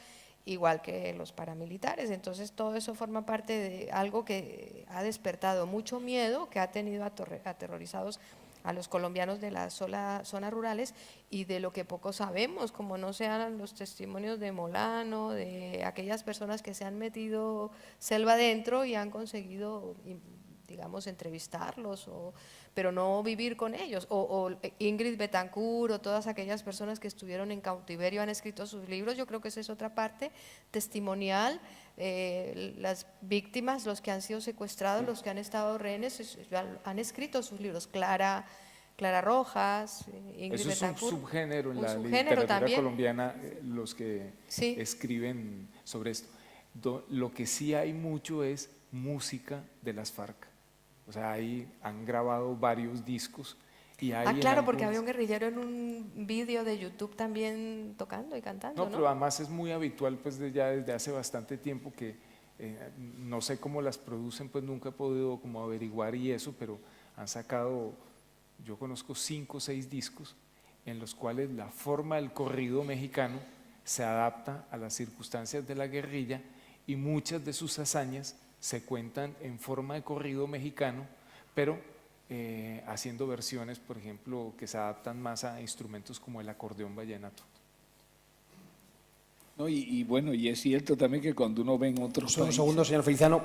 igual que los paramilitares. Entonces todo eso forma parte de algo que ha despertado mucho miedo, que ha tenido aterrorizados a los colombianos de las zonas rurales, y de lo que poco sabemos, como no sean los testimonios de Molano, de aquellas personas que se han metido selva adentro y han conseguido, digamos, entrevistarlos, pero no vivir con ellos, o Ingrid Betancourt, o todas aquellas personas que estuvieron en cautiverio, han escrito sus libros. Yo creo que esa es otra parte testimonial. Las víctimas, los que han sido secuestrados, los que han estado rehenes, han escrito sus libros. Clara Rojas, Ingrid Eso es Betancourt. un subgénero en un la subgénero literatura también. colombiana, los que Sí. escriben sobre esto. Lo que sí hay mucho es música de las FARC. O sea, ahí han grabado varios discos. Y hay Claro, porque había un guerrillero en un vídeo de YouTube también tocando y cantando, ¿no? pero además es muy habitual, pues ya desde hace bastante tiempo que no sé cómo las producen, pues nunca he podido como averiguar y eso, pero han sacado, yo conozco 5 o 6 discos en los cuales la forma del corrido mexicano se adapta a las circunstancias de la guerrilla, y muchas de sus hazañas se cuentan en forma de corrido mexicano, pero haciendo versiones, por ejemplo, que se adaptan más a instrumentos como el acordeón vallenato. No, y bueno, y es cierto también que cuando uno ve en otros Solo un países… segundo, señor Feliciano,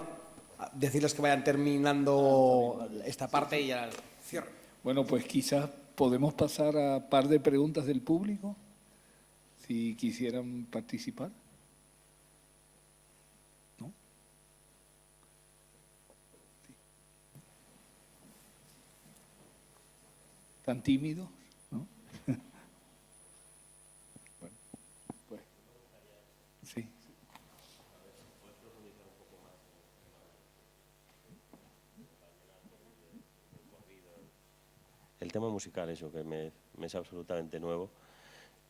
decirles que vayan terminando esta parte y ya cierro. Bueno, pues quizás podemos pasar a un par de preguntas del público, si quisieran participar. ¿No? Sí. ¿Tan tímidos? ¿No? Bueno, pues sí. El tema musical, eso que me es absolutamente nuevo.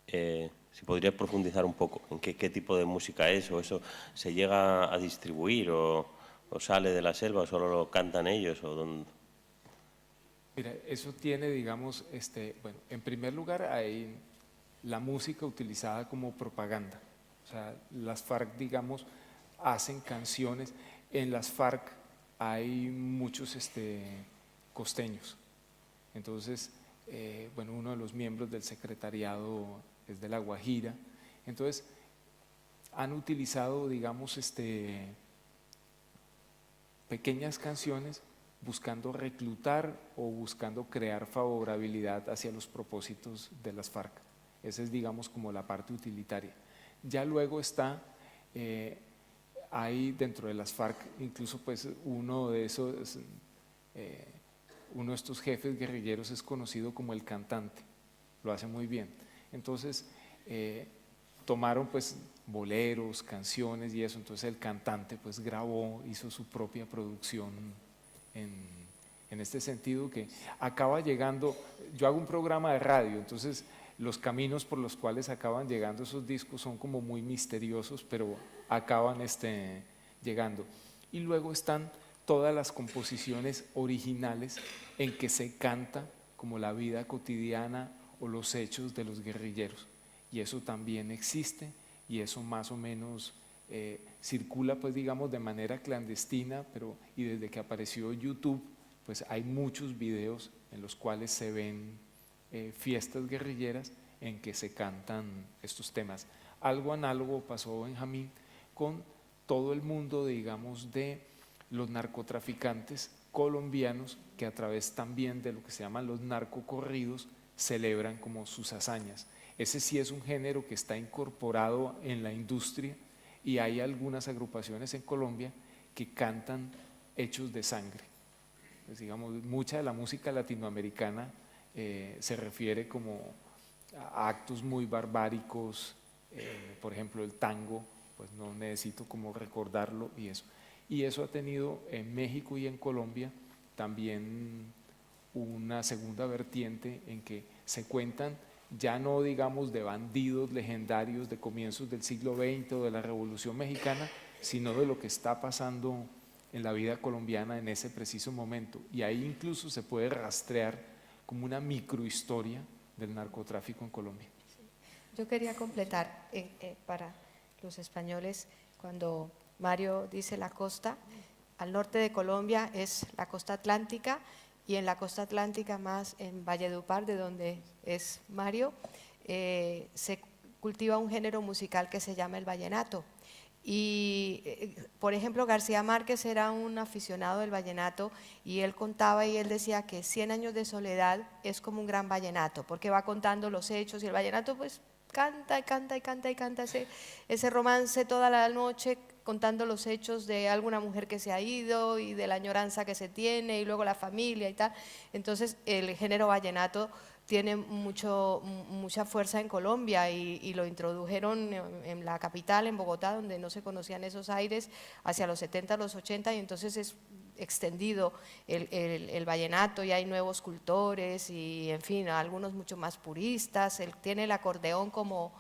Si podrías profundizar un poco en qué tipo de música es, o eso se llega a distribuir, o sale de la selva, o solo lo cantan ellos, o dónde. Mira, eso tiene, digamos, bueno, en primer lugar hay la música utilizada como propaganda. O sea, las FARC, digamos, hacen canciones. En las FARC hay muchos costeños. Entonces, bueno, uno de los miembros del secretariado es de La Guajira. Entonces, han utilizado, digamos, pequeñas canciones buscando reclutar o buscando crear favorabilidad hacia los propósitos de las FARC. Esa es, digamos, como la parte utilitaria. Ya luego está, hay dentro de las FARC, incluso pues uno de estos jefes guerrilleros es conocido como el cantante, lo hace muy bien. Entonces, tomaron pues boleros, canciones y eso, entonces el cantante pues grabó, hizo su propia producción en este sentido, que acaba llegando. Yo hago un programa de radio, entonces los caminos por los cuales acaban llegando esos discos son como muy misteriosos, pero acaban llegando. Y luego están todas las composiciones originales en que se canta como la vida cotidiana o los hechos de los guerrilleros, y eso también existe, y eso más o menos circula, pues digamos, de manera clandestina, y desde que apareció YouTube, pues hay muchos videos en los cuales se ven fiestas guerrilleras en que se cantan estos temas. Algo análogo pasó, Benjamín, con todo el mundo, digamos, de los narcotraficantes colombianos, que a través también de lo que se llaman los narcocorridos celebran como sus hazañas. Ese sí es un género que está incorporado en la industria, y hay algunas agrupaciones en Colombia que cantan hechos de sangre. Pues digamos, mucha de la música latinoamericana se refiere como a actos muy barbáricos, por ejemplo el tango, pues no necesito como recordarlo y eso. Y eso ha tenido en México y en Colombia también una segunda vertiente en que se cuentan ya no digamos de bandidos legendarios de comienzos del siglo XX o de la Revolución Mexicana, sino de lo que está pasando en la vida colombiana en ese preciso momento. Y ahí incluso se puede rastrear como una microhistoria del narcotráfico en Colombia. Yo quería completar para los españoles, cuando Mario dice la costa, al norte de Colombia es la costa atlántica, y en la costa atlántica más en Valledupar, de donde es Mario, se cultiva un género musical que se llama el vallenato. Y, por ejemplo, García Márquez era un aficionado del vallenato y él contaba y él decía que 100 años de soledad es como un gran vallenato, porque va contando los hechos y el vallenato pues canta y canta y canta y canta ese romance toda la noche, contando los hechos de alguna mujer que se ha ido y de la añoranza que se tiene y luego la familia y tal. Entonces el género vallenato tiene mucha fuerza en Colombia y lo introdujeron en la capital, en Bogotá, donde no se conocían esos aires, hacia los 70, los 80, y entonces es extendido el vallenato y hay nuevos cultores y en fin, algunos mucho más puristas. Él tiene el acordeón como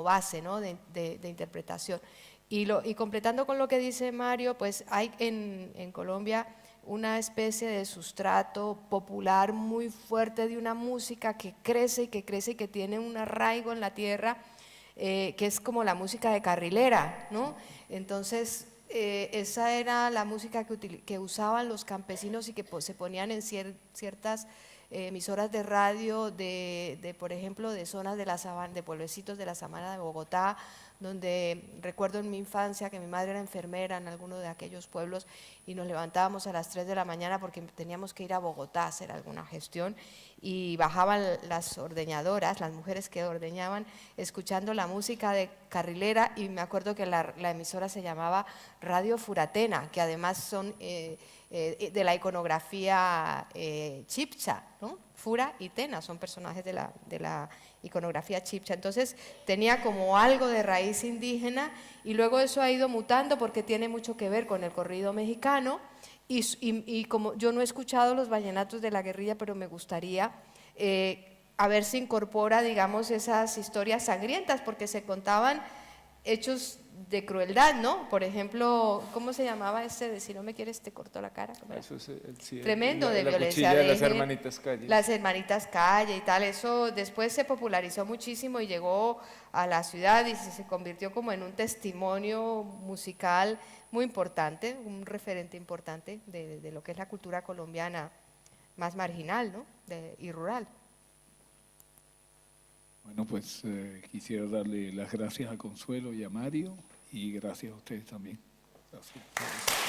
base, ¿no?, de interpretación. Y completando con lo que dice Mario, pues hay en Colombia una especie de sustrato popular muy fuerte de una música que crece y que crece y que tiene un arraigo en la tierra, que es como la música de carrilera, ¿no? Entonces, esa era la música que usaban los campesinos y que se ponían en ciertas emisoras de radio por ejemplo, de zonas de la sabana, de pueblecitos de la sabana de Bogotá, donde recuerdo en mi infancia que mi madre era enfermera en alguno de aquellos pueblos y nos levantábamos a las 3 de la mañana porque teníamos que ir a Bogotá a hacer alguna gestión y bajaban las ordeñadoras, las mujeres que ordeñaban, escuchando la música de carrilera, y me acuerdo que la emisora se llamaba Radio Furatena, que además son de la iconografía chipcha, ¿no? Fura y Tena son personajes de la iconografía chipcha. Entonces tenía como algo de raíz indígena y luego eso ha ido mutando porque tiene mucho que ver con el corrido mexicano y como yo no he escuchado los vallenatos de la guerrilla, pero me gustaría a ver si incorpora, digamos, esas historias sangrientas, porque se contaban hechos de crueldad, ¿no? Por ejemplo, ¿cómo se llamaba de si no me quieres te corto la cara? Eso es Tremendo, de la violencia cuchilla de las género, hermanitas Calle. Las hermanitas Calle y tal. Eso después se popularizó muchísimo y llegó a la ciudad y se convirtió como en un testimonio musical muy importante, un referente importante de lo que es la cultura colombiana más marginal, ¿no? Y rural. Bueno, pues quisiera darle las gracias a Consuelo y a Mario, y gracias a ustedes también. Gracias.